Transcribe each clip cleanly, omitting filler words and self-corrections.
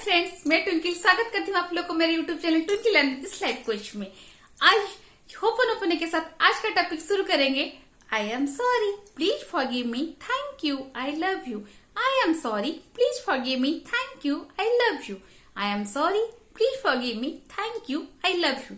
Friends, मैं twinkle स्वागत करती हूँ आप लोग को मेरे YouTube channel twinkle and this life coach में। आज होपन के साथ आज का टॉपिक शुरू करेंगे। I am sorry, please forgive me, thank you, I love you. I am sorry, please forgive me, thank you, I love you. I am sorry, please forgive me, thank you, I love you.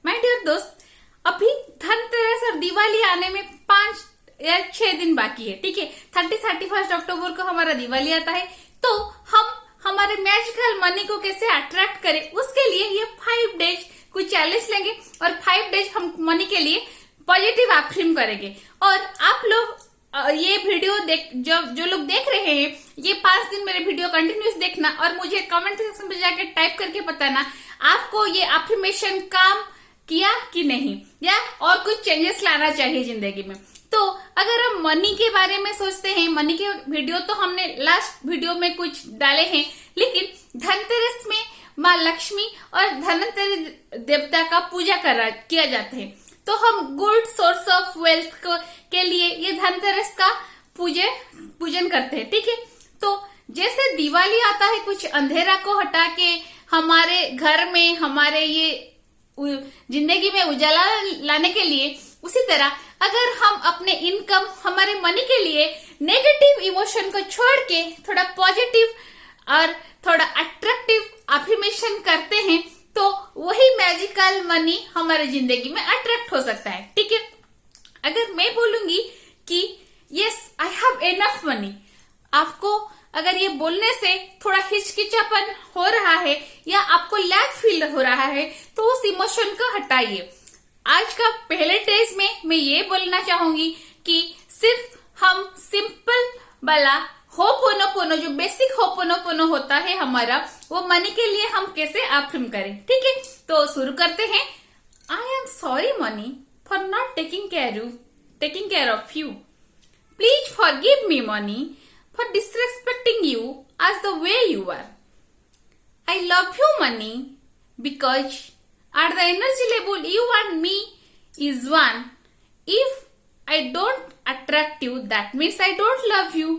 My dear दोस्त, अभी धनतेरस और दिवाली आने में 5 या 6 दिन बाकी है। ठीक है, 31 अक्टूबर को हमारा दिवाली आता है। तो हम हमारे मैजिकल मनी को कैसे अट्रैक्ट करें, उसके लिए ये 5 डेज कुछ चैलेंज लेंगे और 5 डेज हम मनी के लिए पॉजिटिव अफर्म करेंगे। और आप लोग ये वीडियो जो लोग देख रहे हैं, ये 5 दिन मेरे वीडियो कंटिन्यूस देखना और मुझे कमेंट सेक्शन में जाके टाइप करके बताना आपको ये अफर्मेशन काम किया कि नहीं, या और कुछ चेंजेस लाना चाहिए जिंदगी में। तो अगर हम मनी के बारे में सोचते हैं, मनी के वीडियो तो हमने लास्ट वीडियो में कुछ डाले हैं, लेकिन धनतेरस में माँ लक्ष्मी और धनवंतरी देवता का पूजा किया जाता है। तो हम गुड सोर्स ऑफ वेल्थ के लिए ये धनतेरस का पूजन करते हैं। ठीक है, तो जैसे दिवाली आता है कुछ अंधेरा को हटा के हमारे घर में हमारे ये जिंदगी में उजाला लाने के लिए, उसी तरह अगर हम अपने इनकम हमारे मनी के लिए नेगेटिव इमोशन को छोड़ के थोड़ा पॉजिटिव और थोड़ा अट्रैक्टिव अफर्मेशन करते हैं, तो वही मैजिकल मनी हमारे जिंदगी में अट्रैक्ट हो सकता है। ठीक है, अगर मैं बोलूंगी कि yes I have enough money, आपको अगर ये बोलने से थोड़ा हिचकिचापन हो रहा है या आपको लैक फील हो रहा है, तो उस इमोशन को हटाइए। आज का पहले डेज में मैं ये बोलना चाहूंगी कि सिर्फ हम सिंपल वाला होपोनोपोनो, जो बेसिक होपोनोपोनो होता है हमारा, वो मनी के लिए हम कैसे अफर्म करें। ठीक है, तो शुरू करते हैं। आई am sorry money for not taking care of you. Please forgive me money for disrespecting you as the way you are. I love you money because at the energy level you and me is one. If I don't attract you, that means I don't love you.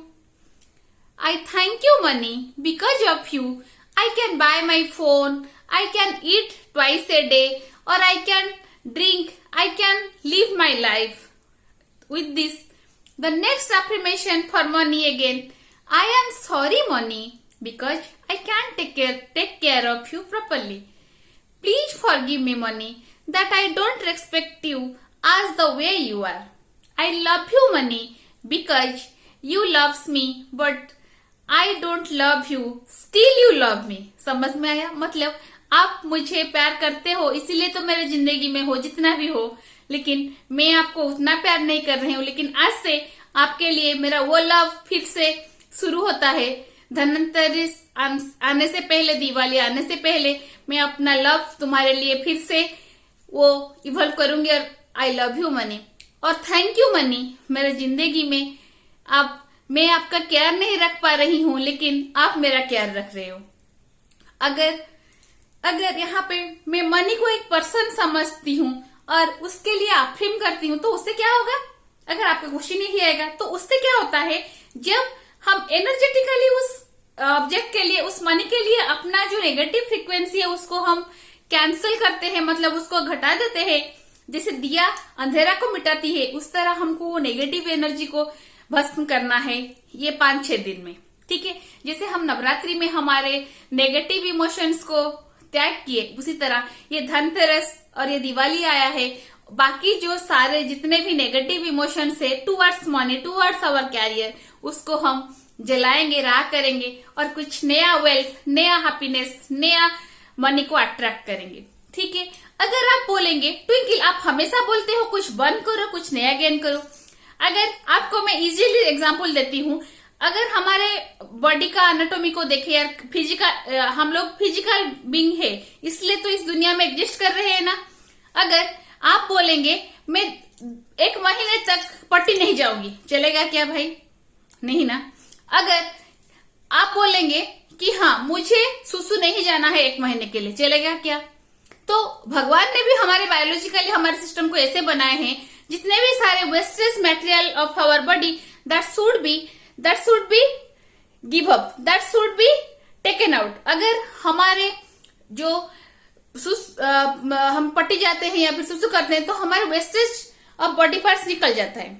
I thank you money, because of you I can buy my phone, I can eat twice a day, or I can drink, I can live my life. With this, the next affirmation for money again. I am sorry money because I can't take care of you properly. Please forgive me money that I don't respect you as the way you are. I love you money because you loves me but I don't love you. Still you love me. समझ में आया? मतलब आप मुझे प्यार करते हो, इसीलिए तो मेरे जिंदगी में हो जितना भी हो, लेकिन मैं आपको उतना प्यार नहीं कर रही हूँ। लेकिन आज से आपके लिए मेरा वो लव फिर से शुरू होता है। धनतेरस आने से पहले, दिवाली आने से पहले मैं अपना लव तुम्हारे लिए फिर से वो इवॉल्व करूंगी। और आई लव यू मनी और थैंक यू मनी। मेरे जिंदगी में मैं आपका केयर नहीं रख पा रही हूँ, लेकिन आप मेरा केयर रख रहे हो। अगर यहाँ पे मैं मनी को एक पर्सन समझती हूँ और उसके लिए अफर्म करती हूँ, तो उससे क्या होगा? अगर आपको क्वेश्चन ही आएगा तो उससे क्या होता है, जब हम एनर्जेटिकली उस ऑब्जेक्ट के लिए, उस मनी के लिए अपना जो नेगेटिव फ्रीक्वेंसी है उसको हम कैंसिल करते हैं, मतलब उसको घटा देते हैं। जैसे दिया अंधेरा को मिटाती है, उस तरह हमको वो नेगेटिव एनर्जी को भस्म करना है ये 5-6 दिन में। ठीक है, जैसे हम नवरात्रि में हमारे नेगेटिव इमोशंस को त्याग किए, उसी तरह ये धनतेरस और ये दिवाली आया है, बाकी जो सारे जितने भी नेगेटिव इमोशंस है towards money, towards our career, उसको हम जलाएंगे, राह करेंगे और कुछ नया वेल्थ, नया हैप्पीनेस, नया मनी को अट्रैक्ट करेंगे। ठीक है, अगर आप बोलेंगे ट्विंकल आप हमेशा बोलते हो कुछ बंद करो, कुछ नया गेन करो। अगर आपको मैं इजीली एग्जांपल देती हूँ, अगर हमारे बॉडी का एनाटॉमी को देखे यार, हम लोग फिजिकल बीइंग है, इसलिए तो इस दुनिया में एग्जिस्ट कर रहे हैं ना। अगर आप बोलेंगे मैं 1 महीने तक पट्टी नहीं जाऊंगी, चलेगा क्या भाई? नहीं ना। अगर आप बोलेंगे कि हाँ मुझे सुसु नहीं जाना है 1 महीने के लिए, चलेगा क्या? तो भगवान ने भी हमारे बायोलॉजिकली हमारे सिस्टम को ऐसे बनाए हैं, जितने भी सारे wastage material of our body that should be give up, that should be taken out. अगर हमारे जो हम पट्टी जाते हैं या फिर सुसु करते हैं तो हमारे वेस्टेज ऑफ बॉडी पार्ट्स निकल जाता है,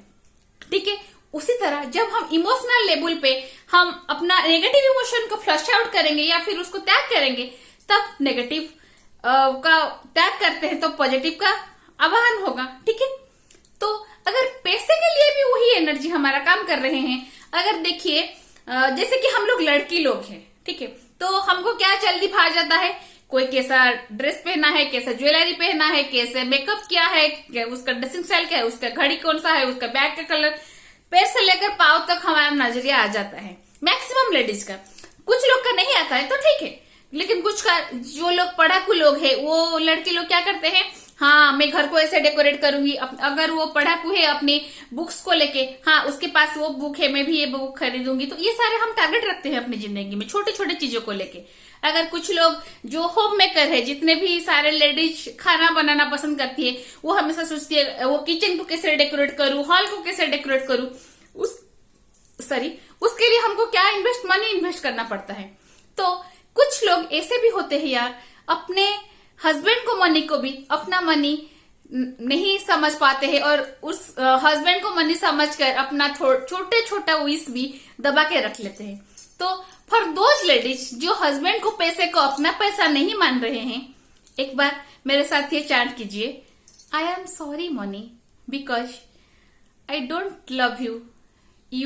ठीक है। उसी तरह जब हम इमोशनल लेवल पे हम अपना नेगेटिव इमोशन को फ्लश आउट करेंगे या फिर उसको त्याग करेंगे, तब नेगेटिव का त्याग करते हैं तो पॉजिटिव का आवाहन होगा, ठीक है। तो अगर पैसे के लिए भी वही एनर्जी हमारा काम कर रहे हैं, अगर देखिए जैसे कि हम लोग लड़की लोग हैं, ठीक है, तो हमको क्या जल्दी भाग जाता है, कोई कैसा ड्रेस पहना है, कैसा ज्वेलरी पहना है, कैसे मेकअप किया है, उसका ड्रेसिंग स्टाइल क्या है, उसका घड़ी कौन सा है, उसका बैग का कलर, पैर से लेकर पांव तक हमारा नजरिया आ जाता है मैक्सिमम लेडीज का। कुछ लोग का नहीं आता है तो ठीक है, लेकिन कुछ का जो लोग पढ़ाकू लोग है, वो लड़के लोग क्या करते हैं, हाँ मैं घर को ऐसे डेकोरेट करूंगी। अगर वो पढ़ाकू है अपनी बुक्स को लेके, हाँ उसके पास वो बुक है, मैं भी ये बुक खरीदूंगी। तो ये सारे हम टारगेट रखते हैं अपनी जिंदगी में छोटे छोटे चीजों को लेके। अगर कुछ लोग जो होम मेकर है, जितने भी सारे लेडीज खाना बनाना पसंद करती है, वो हमेशा सोचती है वो किचन को कैसे डेकोरेट करूं, हॉल को कैसे डेकोरेट करूं, उसके लिए हमको क्या मनी इन्वेस्ट करना पड़ता है। तो कुछ लोग ऐसे भी होते हैं यार, अपने हस्बैंड को मनी को भी अपना मनी नहीं समझ पाते हैं और उस हस्बैंड को मनी समझकर अपना छोटे छोटा विश भी दबा के रख लेते हैं। तो फॉर दोज लेडीज जो हस्बैंड को पैसे को अपना पैसा नहीं मान रहे हैं, एक बार मेरे साथ ये चैंट कीजिए, I am sorry money because I don't love you,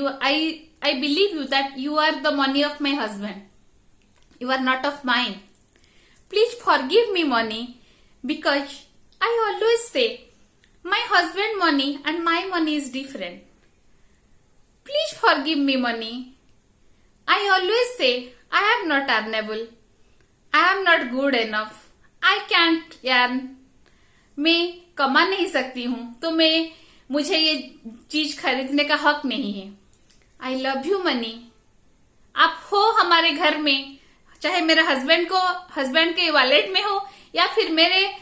I believe you that you are the money of my husband, you are not of mine. Please forgive me money because I always say my husband money and my money is different. Please forgive me money. I always say I am not earnable. I am not good enough. I can't earn. मैं कमा नहीं सकती हूँ तो मुझे ये चीज खरीदने का हक नहीं है। I love you money. आप हो हमारे घर में, चाहे मेरे हस्बैंड के वॉलेट में हो या फिर मेरे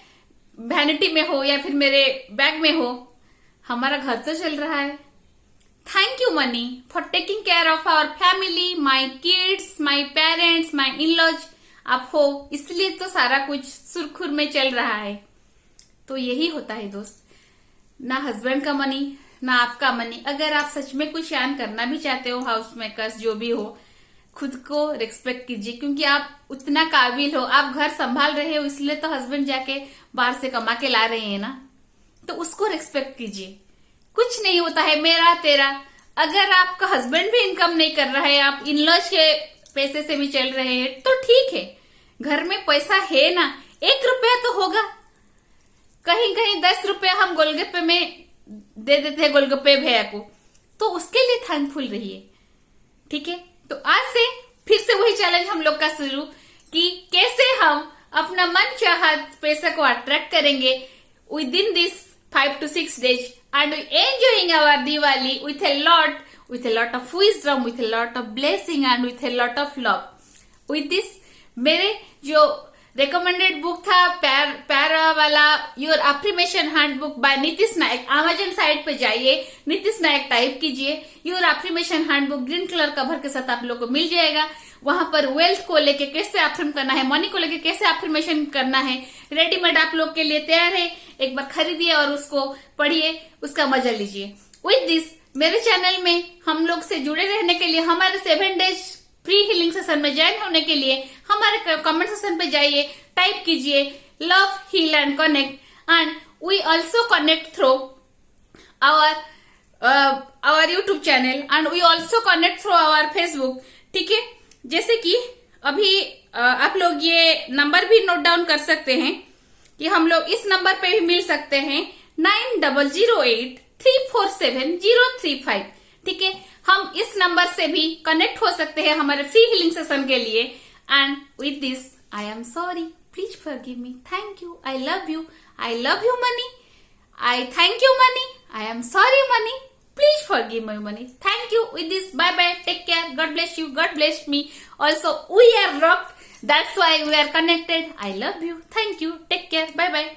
वैनिटी में हो या फिर मेरे बैग में हो, हमारा घर तो चल रहा है। Thank you money for taking care of our family, my kids, my parents, my in laws. आप हो इसलिए तो सारा कुछ सुरखुर में चल रहा है। तो यही होता है दोस्त, ना हस्बैंड का मनी ना आपका मनी। अगर आप सच में कुछ अर्न करना भी चाहते हो, हाउस मेकर्स जो भी हो, खुद को रिस्पेक्ट कीजिए, क्योंकि आप उतना काबिल हो, आप घर संभाल रहे हो, इसलिए तो हस्बैंड जाके बाहर से कमा के ला रहे हैं ना, तो उसको रिस्पेक्ट कीजिए। कुछ नहीं होता है मेरा तेरा। अगर आपका हस्बैंड भी इनकम नहीं कर रहा है, आप इन लॉज के पैसे से भी चल रहे हैं, तो ठीक है, घर में पैसा है ना, 1 रुपया तो होगा, कहीं कहीं 10 रुपया हम गोलगप्पे में दे देते हैं गोलगप्पे भैया को, तो उसके लिए थैंकफुल रहिए, ठीक है। तो आज से फिर से वही चैलेंज हम लोग का शुरू कि कैसे हम अपना मन चाहत पैसा को अट्रैक्ट करेंगे with in this 5 to 6 days and enjoying our Diwali with a lot of wisdom, with a lot of blessing and with a lot of love. With this मेरे जो रिकमेंडेड बुक था प्यारा वाला your affirmation handbook by Nitish Nayak, Amazon site पे जाइए, Nitish Nayak type कीजिए, your affirmation handbook green colour cover के साथ आप लोग को मिल जाएगा। वहां पर वेल्थ को लेके कैसे अफ्रीम करना है, मनी को लेके कैसे अफ्रीमेशन करना है, रेडीमेड आप लोग के लिए तैयार है। एक बार खरीदिए और उसको पढ़िए, उसका मजा लीजिए। विद दिस मेरे चैनल में हम लोग से जुड़े रहने के लिए, हमारे 7 days फ्री हीलिंग सेशन में ज्वाइन होने के लिए हमारे कमेंट सेशन पे जाइए, टाइप कीजिए love heal and connect and we also connect through our YouTube channel and we also connect through our Facebook, ठीक है। जैसे कि अभी आप लोग ये नंबर भी नोट डाउन कर सकते हैं कि हम लोग इस नंबर पे भी मिल सकते हैं 9008347035, ठीक है। हम इस नंबर से भी कनेक्ट हो सकते हैं हमारे फ्री हीलिंग सेशन के लिए। And with this I am sorry, please forgive me, thank you, I love you money, I thank you money, I am sorry money, please forgive me money, thank you. With this bye bye, take care, God bless you, God bless me also, we are rocked, that's why we are connected, I love you, thank you, take care, bye bye.